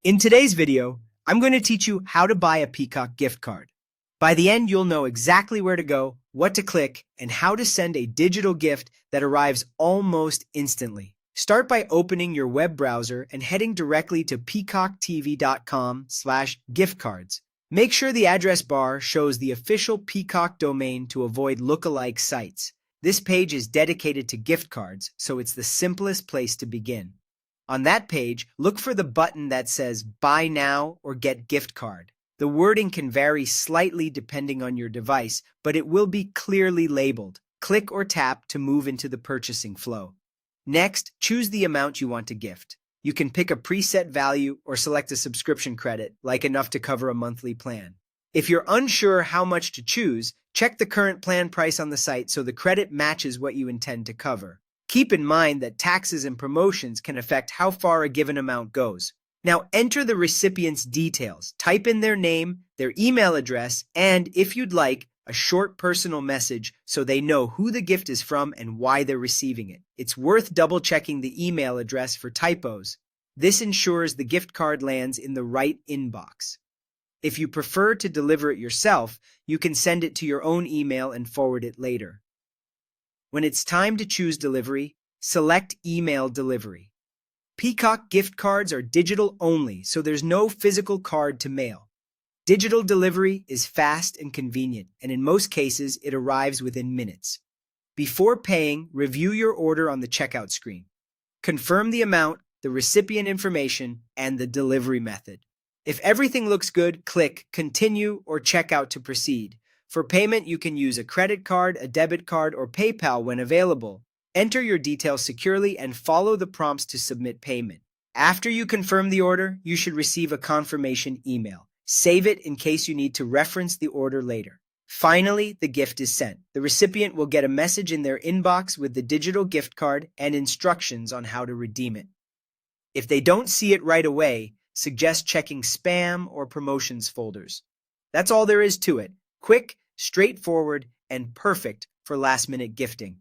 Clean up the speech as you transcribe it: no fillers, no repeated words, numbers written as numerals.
In today's video, I'm going to teach you how to buy a Peacock gift card. By the end, you'll know exactly where to go, what to click, and how to send a digital gift that arrives almost instantly. Start by opening your web browser and heading directly to peacocktv.com/giftcards. Make sure the address bar shows the official Peacock domain to avoid lookalike sites. This page is dedicated to gift cards, so it's the simplest place to begin. On that page, look for the button that says Buy Now or Get Gift Card. The wording can vary slightly depending on your device, but it will be clearly labeled. Click or tap to move into the purchasing flow. Next, choose the amount you want to gift. You can pick a preset value or select a subscription credit, like enough to cover a monthly plan. If you're unsure how much to choose, check the current plan price on the site so the credit matches what you intend to cover. Keep in mind that taxes and promotions can affect how far a given amount goes. Now enter the recipient's details. Type in their name, their email address, and, if you'd like, a short personal message so they know who the gift is from and why they're receiving it. It's worth double-checking the email address for typos. This ensures the gift card lands in the right inbox. If you prefer to deliver it yourself, you can send it to your own email and forward it later. When it's time to choose delivery, select Email Delivery. Peacock gift cards are digital only, so there's no physical card to mail. Digital delivery is fast and convenient, and in most cases, it arrives within minutes. Before paying, review your order on the checkout screen. Confirm the amount, the recipient information, and the delivery method. If everything looks good, click Continue or Checkout to proceed. For payment, you can use a credit card, a debit card, or PayPal when available. Enter your details securely and follow the prompts to submit payment. After you confirm the order, you should receive a confirmation email. Save it in case you need to reference the order later. Finally, the gift is sent. The recipient will get a message in their inbox with the digital gift card and instructions on how to redeem it. If they don't see it right away, suggest checking spam or promotions folders. That's all there is to it. Quick, straightforward, and perfect for last-minute gifting.